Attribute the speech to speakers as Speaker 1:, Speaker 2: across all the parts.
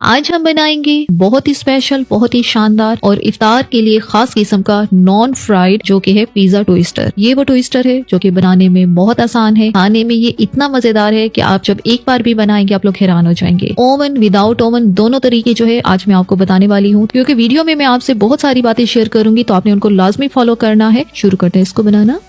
Speaker 1: आज हम बनाएंगे बहुत ही स्पेशल, बहुत ही शानदार और इफ्तार के लिए खास किस्म का नॉन फ्राइड जो कि है पिज्जा टोस्टर। ये वो टोस्टर है जो कि बनाने में बहुत आसान है, खाने में ये इतना मजेदार है कि आप जब एक बार भी बनाएंगे आप लोग हैरान हो जाएंगे। ओवन विदाउट ओवन दोनों तरीके जो है आज मैं आपको बताने वाली हूँ, क्योंकि वीडियो में मैं आपसे बहुत सारी बातें शेयर करूंगी तो आपने उनको लाजमी फॉलो करना है। शुरू करते हैं इसको बनाना।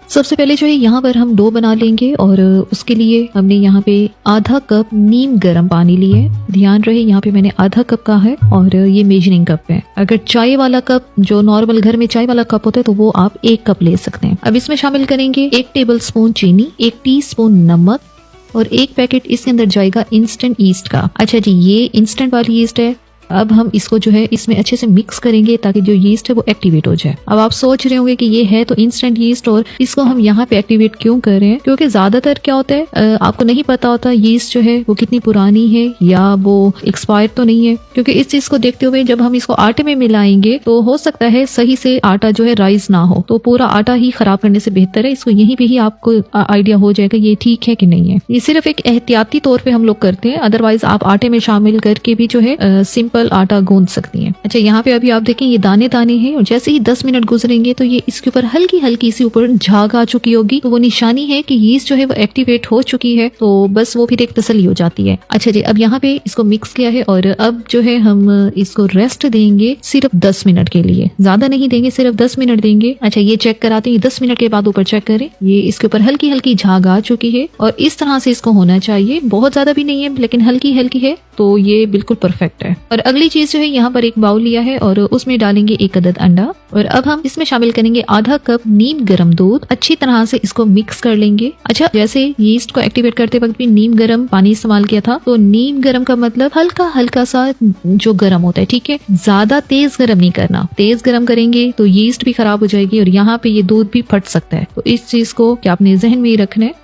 Speaker 1: सबसे पहले जो है यहाँ पर हम डो बना लेंगे और उसके लिए हमने यहाँ पे आधा कप नीम गर्म पानी लिए। ध्यान रहे यहाँ पे मैंने आधा कप का है और ये मेजरिंग कप है। अगर चाय वाला कप जो नॉर्मल घर में चाय वाला कप होता है तो वो आप 1 कप ले सकते हैं। अब इसमें शामिल करेंगे 1 टेबलस्पून चीनी, 1 टीस्पून नमक और 1 पैकेट इसके अंदर जाएगा इंस्टेंट ईस्ट का। अच्छा जी, ये इंस्टेंट वाली ईस्ट है। अब हम इसको जो है इसमें अच्छे से मिक्स करेंगे ताकि जो यीस्ट है वो एक्टिवेट हो जाए। अब आप सोच रहे होंगे कि ये है तो इंस्टेंट यीस्ट और इसको हम यहाँ पे एक्टिवेट क्यों कर रहे हैं, क्योंकि ज्यादातर क्या होता है आपको नहीं पता होता यीस्ट जो है वो कितनी पुरानी है या वो एक्सपायर तो नहीं है। क्योंकि इस चीज को देखते हुए जब हम इसको आटे में मिलाएंगे तो हो सकता है सही से आटा जो है राइस ना हो, तो पूरा आटा ही खराब करने से बेहतर है इसको यहीं पे ही आपको आइडिया हो जाएगा ये ठीक है कि नहीं है। ये सिर्फ एक एहतियाती तौर पे हम लोग करते हैं, अदरवाइज आप आटे में शामिल करके भी जो है सिंपल आटा गूंद सकती हैं। अच्छा, यहाँ पे अभी आप देखें ये दाने दाने हैं और जैसे ही 10 मिनट गुजरेंगे तो ये इसके ऊपर हल्की हल्की सी ऊपर झाग आ चुकी होगी, तो वो निशानी है कि यीस्ट जो है वो एक्टिवेट हो चुकी है। तो बस वो फिर एक तसल्ली हो जाती है। अच्छा जी, अब यहाँ पे इसको मिक्स किया है और अब जो है हम इसको रेस्ट देंगे सिर्फ 10 मिनट के लिए, ज्यादा नहीं देंगे, सिर्फ 10 मिनट देंगे। अच्छा, ये चेक कराते हैं 10 मिनट के बाद ऊपर चेक करें, ये इसके ऊपर हल्की हल्की झाग आ चुकी है और इस तरह से इसको होना चाहिए। बहुत ज्यादा भी नहीं है लेकिन हल्की हल्की है, तो ये बिल्कुल परफेक्ट है। और अगली चीज जो है यहाँ पर एक बाउल लिया है और उसमें डालेंगे 1 अदद अंडा और अब हम इसमें शामिल करेंगे आधा कप नीम गर्म दूध। अच्छी तरह से इसको मिक्स कर लेंगे। अच्छा, जैसे यीस्ट को एक्टिवेट करते वक्त भी नीम गर्म पानी इस्तेमाल किया था, तो नीम गर्म का मतलब हल्का हल्का सा जो गर्म होता है, ठीक है, ज्यादा तेज गर्म नहीं करना। तेज गर्म करेंगे तो यीस्ट भी खराब हो जाएगी और यहाँ पे ये दूध भी फट सकता है, तो इस चीज को क्या आपने जहन में ही रखना है।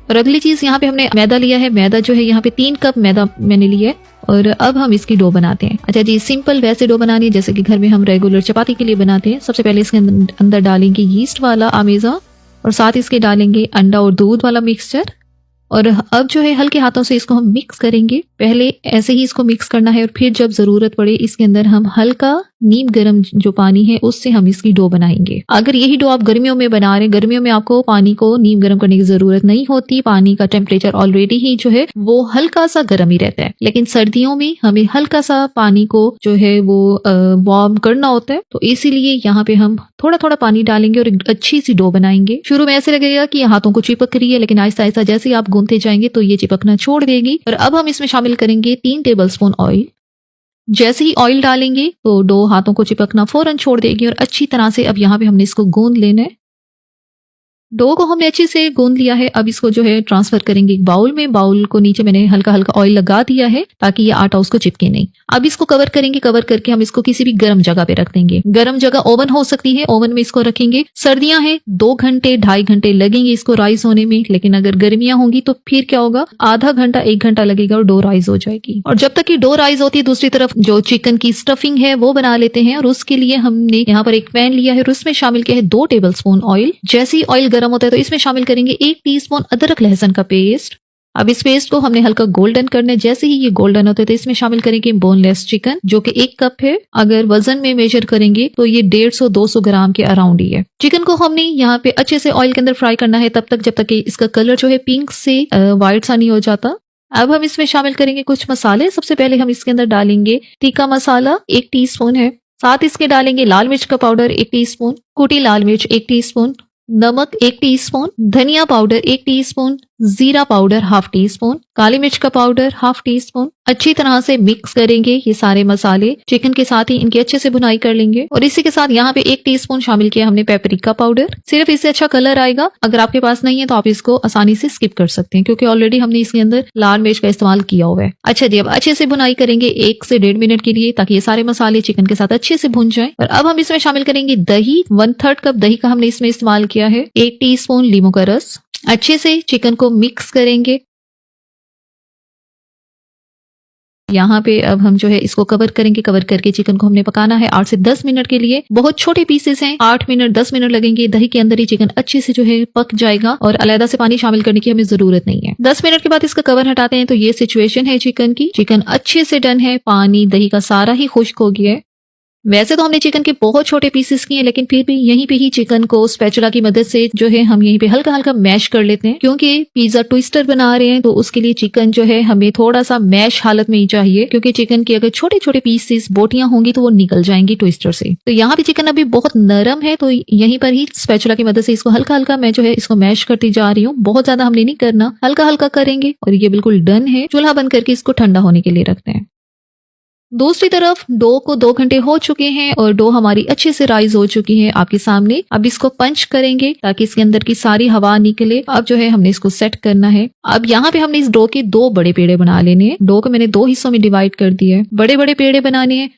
Speaker 1: और अगली चीज यहाँ पे हमने मैदा लिया है। मैदा जो है यहाँ पे 3 कप मैदा मैंने लिया है और अब हम इसकी डो बनाते हैं। अच्छा जी, सिंपल वैसे डो बनानी है जैसे कि घर में हम रेगुलर चपाती के लिए बनाते हैं। सबसे पहले इसके अंदर डालेंगे यीस्ट वाला आमेजा और साथ इसके डालेंगे अंडा और दूध वाला मिक्सचर और अब जो है हल्के हाथों से इसको हम मिक्स करेंगे। पहले ऐसे ही इसको मिक्स करना है और फिर जब जरूरत पड़े इसके अंदर हम हल्का नीम गर्म जो पानी है उससे हम इसकी डो बनाएंगे। अगर यही डो आप गर्मियों में बना रहे हैं, गर्मियों में आपको पानी को नीम गर्म करने की जरूरत नहीं होती, पानी का टेम्परेचर ऑलरेडी ही जो है वो हल्का सा गर्म ही रहता है। लेकिन सर्दियों में हमें हल्का सा पानी को जो है वो वार्म करना होता है, तो इसीलिए यहाँ पे हम थोड़ा थोड़ा पानी डालेंगे और एक अच्छी सी डो बनाएंगे। शुरू में ऐसे लगेगा कि हाथों को चिपक रही है, लेकिन आहिस्ता आहिस्ता जैसे ही आप गूंथते जाएंगे तो ये चिपकना छोड़ देगी। और अब हम इसमें शामिल करेंगे 3 टेबलस्पून ऑयल। जैसे ही ऑयल डालेंगे तो डो हाथों को चिपकना फौरन छोड़ देगी और अच्छी तरह से अब यहाँ पे हमने इसको गूंद लेना है। डो को हमने अच्छे से गूंद लिया है। अब इसको जो है ट्रांसफर करेंगे एक बाउल में। बाउल को नीचे मैंने हल्का हल्का ऑयल लगा दिया है ताकि ये आटा उसको चिपके नहीं। अब इसको कवर करेंगे, कवर करके हम इसको किसी भी गर्म जगह पे रख देंगे। गर्म जगह ओवन हो सकती है, ओवन में इसको रखेंगे। सर्दियां हैं 2 घंटे 2.5 घंटे लगेंगे इसको राइस होने में, लेकिन अगर गर्मियां होंगी तो फिर क्या होगा, आधा घंटा 1 घंटा लगेगा और डो राइस हो जाएगी। और जब तक कि डो राइस होती है दूसरी तरफ जो चिकन की स्टफिंग है वो बना लेते हैं। और उसके लिए हमने यहाँ पर एक पैन लिया है और उसमें शामिल किया है 2 टेबलस्पून ऑयल। जैसे ही ऑयल गर्म होता है तो इसमें शामिल करेंगे 1 टीस्पून अदरक लहसुन का पेस्ट। अब इस पेस्ट को हमने हल्का गोल्डन करना है। जैसे ही ये गोल्डन होते हैं तो इसमें शामिल करेंगे बोनलेस चिकन जो कि 1 कप है। अगर वजन में मेजर करेंगे तो ये 150-200 ग्राम के अराउंड ही है। चिकन को हमने यहाँ पे अच्छे से ऑयल के अंदर फ्राई करना है तब तक जब तक कि इसका कलर जो है पिंक से व्हाइट सा नहीं हो जाता। अब हम इसमें शामिल करेंगे कुछ मसाले। सबसे पहले हम इसके अंदर डालेंगे तीखा मसाला 1 टीस्पून है। साथ इसके डालेंगे लाल मिर्च का पाउडर 1 टीस्पून, कुटी लाल मिर्च 1 टीस्पून, नमक 1 टीस्पून, धनिया पाउडर 1 टीस्पून, जीरा पाउडर 1/2 टीस्पून, काली मिर्च का पाउडर 1/2 टीस्पून। अच्छी तरह से मिक्स करेंगे ये सारे मसाले चिकन के साथ ही इनकी अच्छे से भुनाई कर लेंगे। और इसी के साथ यहाँ पे 1 टीस्पून शामिल किया हमने पेपरिका पाउडर। सिर्फ इससे अच्छा कलर आएगा। अगर आपके पास नहीं है तो आप इसको आसानी से स्किप कर सकते हैं क्योंकि ऑलरेडी हमने इसके अंदर लाल मिर्च का इस्तेमाल किया हुआ है। अच्छा जी, अब अच्छे से भुनाई करेंगे 1 से 1.5 मिनट के लिए ताकि ये सारे मसाले चिकन के साथ अच्छे से भुन जाए। और अब हम इसमें शामिल करेंगे दही। 1/3 कप दही का हमने इसमें इस्तेमाल किया है। 1 टीस्पून लीमू का रस। अच्छे से चिकन को मिक्स करेंगे। यहाँ पे अब हम जो है इसको कवर करेंगे। कवर करके चिकन को हमने पकाना है 8 से 10 मिनट के लिए। बहुत छोटे पीसेस हैं, 8 मिनट 10 मिनट लगेंगे। दही के अंदर ही चिकन अच्छे से जो है पक जाएगा और अलग से पानी शामिल करने की हमें जरूरत नहीं है। 10 मिनट के बाद इसका कवर हटाते हैं तो ये सिचुएशन है चिकन की। चिकन अच्छे से डन है, पानी दही का सारा ही खुश्क हो गया है। वैसे तो हमने चिकन के बहुत छोटे पीसेस किए, लेकिन फिर भी यहीं पे ही चिकन को स्पैचुला की मदद से जो है हम यहीं पे हल्का हल्का मैश कर लेते हैं, क्योंकि पिज्जा ट्विस्टर बना रहे हैं तो उसके लिए चिकन जो है हमें थोड़ा सा मैश हालत में ही चाहिए, क्योंकि चिकन के अगर छोटे छोटे पीसेस बोटियां होंगी तो वो निकल जाएंगी ट्विस्टर से। तो यहाँ पे चिकन अभी बहुत नरम है, तो यहीं पर ही स्पैचुला की मदद से इसको हल्का हल्का मैं जो है इसको मैश करती जा रही हूँ। बहुत ज्यादा हमने नहीं करना, हल्का हल्का करेंगे। और ये बिल्कुल डन है। चूल्हा बंद करके इसको ठंडा होने के लिए रखते हैं। दूसरी तरफ डो को 2 घंटे हो चुके हैं और डो हमारी अच्छे से राइज हो चुकी है आपके सामने। अब इसको पंच करेंगे ताकि इसके अंदर की सारी हवा निकले। अब जो है हमने इसको सेट करना है। अब यहाँ पे हमने इस डो के 2 बड़े पेड़े बना लेने हैं। डो को मैंने 2 हिस्सों में डिवाइड कर दिया है। बड़े बड़े पेड़े बनाने हैं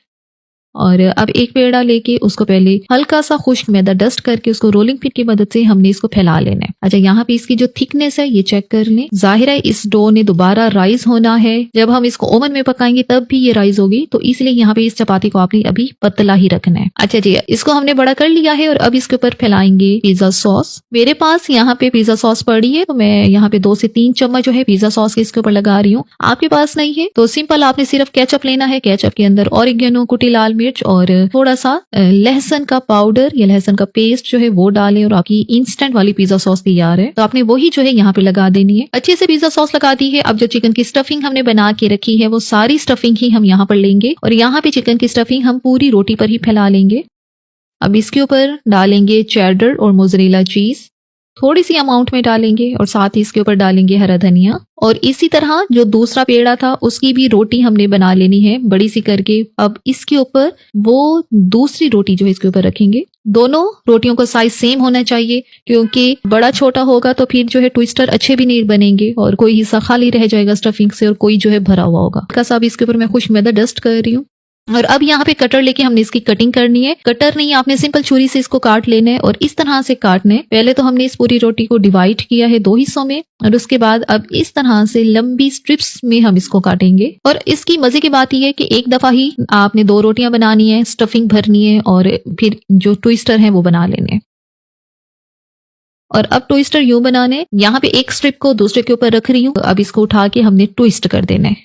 Speaker 1: और अब एक पेड़ा लेके उसको पहले हल्का सा खुश्क मैदा डस्ट करके उसको रोलिंग पिन की मदद से हमने इसको फैला लेना है। अच्छा, यहाँ पे इसकी जो थिकनेस है ये चेक कर लें। जाहिर है इस डो ने दोबारा राइज होना है। जब हम इसको ओवन में पकाएंगे तब भी ये राइज होगी, तो इसलिए यहाँ पे इस चपाती को आपने अभी पतला ही रखना है। अच्छा जी, इसको हमने बड़ा कर लिया है और अब इसके ऊपर फैलाएंगे पिज्जा सॉस। मेरे पास यहाँ पे पिज्जा सॉस पड़ी है, तो मैं यहाँ पे 2 से 3 चम्मच जो है पिज्जा सॉस इसके ऊपर लगा रही हूँ। आपके पास नहीं है तो सिंपल आपने सिर्फ केचप लेना है। केचप के अंदर ऑरिगेनो, कुटी लाल मिर्च और थोड़ा सा लहसुन का पाउडर या लहसुन का पेस्ट जो है वो डालें और आपकी इंस्टेंट वाली पिज्जा सॉस तैयार है। तो आपने वही जो है यहाँ पे लगा देनी है। अच्छे से पिज्जा सॉस लगा दी है। अब जो चिकन की स्टफिंग हमने बना के रखी है वो सारी स्टफिंग ही हम यहाँ पर लेंगे और यहाँ पे चिकन की स्टफिंग हम पूरी रोटी पर ही फैला लेंगे। अब इसके ऊपर डालेंगे चेडर और मोज़रेला चीज, थोड़ी सी अमाउंट में डालेंगे और साथ ही इसके ऊपर डालेंगे हरा धनिया। और इसी तरह जो दूसरा पेड़ा था उसकी भी रोटी हमने बना लेनी है बड़ी सी करके। अब इसके ऊपर वो दूसरी रोटी जो है इसके ऊपर रखेंगे। दोनों रोटियों का साइज सेम होना चाहिए, क्योंकि बड़ा छोटा होगा तो फिर जो है ट्विस्टर अच्छे भी नहीं बनेंगे और कोई हिस्सा खाली रह जाएगा स्टफिंग से और कोई जो है भरा हुआ होगा। अब इसके ऊपर मैं खुश मैदा डस्ट कर रही हूँ और अब यहाँ पे कटर लेके हमने इसकी कटिंग करनी है। कटर नहीं, आपने सिंपल छुरी से इसको काट लेना है और इस तरह से काटना है। पहले तो हमने इस पूरी रोटी को डिवाइड किया है 2 हिस्सों में और उसके बाद अब इस तरह से लंबी स्ट्रिप्स में हम इसको काटेंगे। और इसकी मजे की बात यह है कि एक दफा ही आपने 2 रोटियां बनानी है, स्टफिंग भरनी है और फिर जो ट्विस्टर है वो बना लेने हैं। और अब ट्विस्टर यूं बनाने, यहाँ पे एक स्ट्रिप को दूसरे के ऊपर रख रही हूँ। अब इसको उठा के हमने ट्विस्ट कर देना है।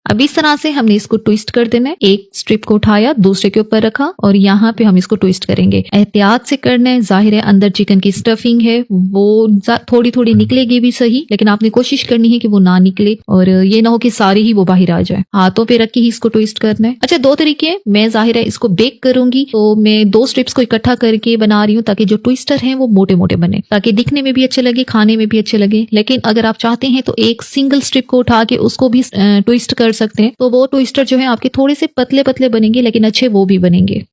Speaker 1: अब इस तरह से हमने इसको ट्विस्ट कर देना है। एक स्ट्रिप को उठाया, दूसरे के ऊपर रखा और यहाँ पे हम इसको ट्विस्ट करेंगे। एहतियात से करना है। जाहिर है अंदर चिकन की स्टफिंग है वो थोड़ी थोड़ी निकलेगी भी सही, लेकिन आपने कोशिश करनी है कि वो ना निकले और ये ना हो कि सारी ही वो बाहर आ जाए। हाथों पे रख के ही इसको ट्विस्ट करना है। अच्छा, 2 तरीके, मैं जाहिर है इसको बेक करूंगी तो मैं 2 स्ट्रिप्स को इकट्ठा करके बना रही हूँ ताकि जो ट्विस्टर है वो मोटे मोटे बने, ताकि दिखने में भी अच्छे लगे, खाने में भी अच्छे लगे। लेकिन अगर आप चाहते हैं तो एक सिंगल स्ट्रिप को उठा के उसको भी ट्विस्ट कर सकते हैं, तो वो ट्विस्टर जो है आपके थोड़े से पतले पतले बनेंगे लेकिन अच्छे वो भी बनेंगे।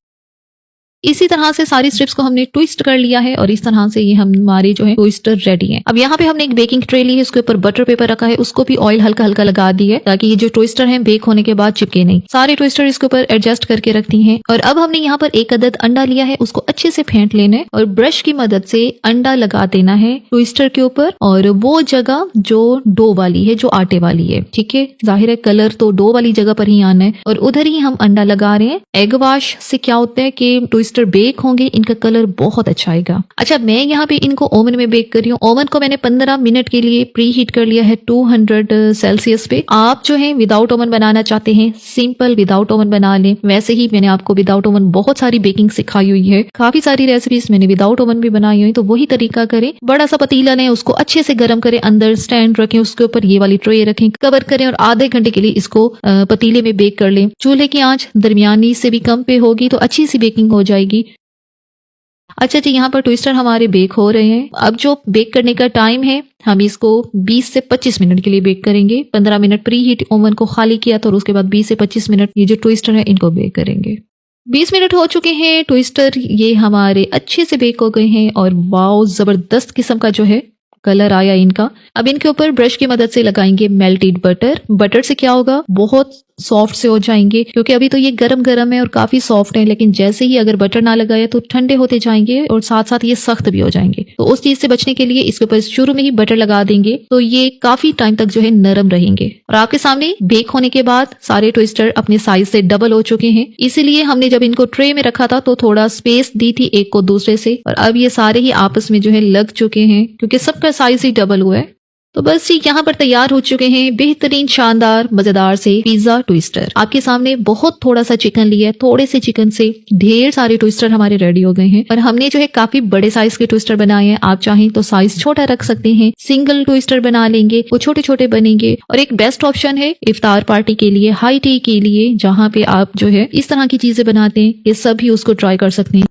Speaker 1: इसी तरह से सारी स्ट्रिप्स को हमने ट्विस्ट कर लिया है और इस तरह से ये हमारे जो है ट्विस्टर रेडी हैं। अब यहाँ पे हमने एक बेकिंग ट्रे ली है, उसके ऊपर बटर पेपर रखा है, उसको भी ऑयल हल्का हल्का लगा दी है ताकि ये जो ट्विस्टर है बेक होने के बाद चिपके नहीं। सारे ट्विस्टर इसके ऊपर एडजस्ट करके रखती हैं। और अब हमने यहाँ पर एक अदद अंडा लिया है, उसको अच्छे से फेंट लेना है और ब्रश की मदद से अंडा लगा देना है ट्विस्टर के ऊपर और वो जगह जो डो वाली है, जो आटे वाली है। ठीक है, जाहिर है कलर तो डो वाली जगह पर ही आना है और उधर ही हम अंडा लगा रहे हैं। एग वाश से क्या होता है कि ट्विस्टर बेक होंगे, इनका कलर बहुत अच्छा आएगा। अच्छा, मैं यहाँ पे इनको ओवन में बेक कर रही हूँ। ओवन को मैंने 15 मिनट के लिए प्री हीट कर लिया है 200 सेल्सियस पे। आप जो है विदाउट ओवन बनाना चाहते हैं, सिंपल विदाउट ओवन बना लें। वैसे ही मैंने आपको विदाउट ओवन बहुत सारी बेकिंग सिखाई हुई है, काफी सारी रेसिपीज मैंने विदाउट ओवन भी बनाई हुई, तो वही तरीका करें। बड़ा सा पतीला लें, उसको अच्छे से गर्म करें, अंदर स्टैंड रखें, उसके ऊपर ये वाली ट्रे रखें, कवर करें और आधे घंटे के लिए इसको पतीले में बेक कर लें। चूल्हे की आंच दरमियानी से भी कम पे होगी तो अच्छी सी बेकिंग हो जाएगी। अच्छा जी, यहाँ पर ट्विस्टर हमारे बेक हो रहे हैं। अब जो बेक करने का टाइम है, हम इसको 20 से 25 मिनट के लिए बेक करेंगे। 15 मिनट प्री हीट ओवन को खाली किया था और उसके बाद 20 से 25 मिनट ये जो ट्विस्टर है इनको बेक करेंगे। 20 मिनट हो चुके हैं, ट्विस्टर ये हमारे अच्छे से बेक हो गए हैं और वाओ, जबरदस्त किस्म का जो है कलर आया इनका। अब इनके ऊपर ब्रश की मदद से लगाएंगे मेल्टेड बटर। बटर से क्या होगा, बहुत सॉफ्ट से हो जाएंगे, क्योंकि अभी तो ये गरम गरम है और काफी सॉफ्ट है, लेकिन जैसे ही अगर बटर ना लगाया तो ठंडे होते जाएंगे और साथ साथ ये सख्त भी हो जाएंगे। तो उस चीज से बचने के लिए इसके ऊपर शुरू में ही बटर लगा देंगे तो ये काफी टाइम तक जो है नरम रहेंगे। और आपके सामने बेक होने के बाद सारे ट्विस्टर अपने साइज से डबल हो चुके हैं, इसीलिए हमने जब इनको ट्रे में रखा था तो थोड़ा स्पेस दी थी एक को दूसरे से, और अब ये सारे ही आपस में जो है लग चुके हैं क्योंकि सबका साइज ही डबल हुआ है। तो बस जी यहाँ पर तैयार हो चुके हैं बेहतरीन शानदार मजेदार से पिज्जा ट्विस्टर। आपके सामने बहुत थोड़ा सा चिकन लिया है, थोड़े से चिकन से ढेर सारे ट्विस्टर हमारे रेडी हो गए हैं। और हमने जो है काफी बड़े साइज के ट्विस्टर बनाए हैं, आप चाहें तो साइज छोटा रख सकते हैं, सिंगल ट्विस्टर बना लेंगे, वो छोटे छोटे बनेंगे। और एक बेस्ट ऑप्शन है इफ्तार पार्टी के लिए, हाई टी के लिए, जहाँ पे आप जो है इस तरह की चीजें बनाते हैं, ये सभी उसको ट्राई कर सकते हैं।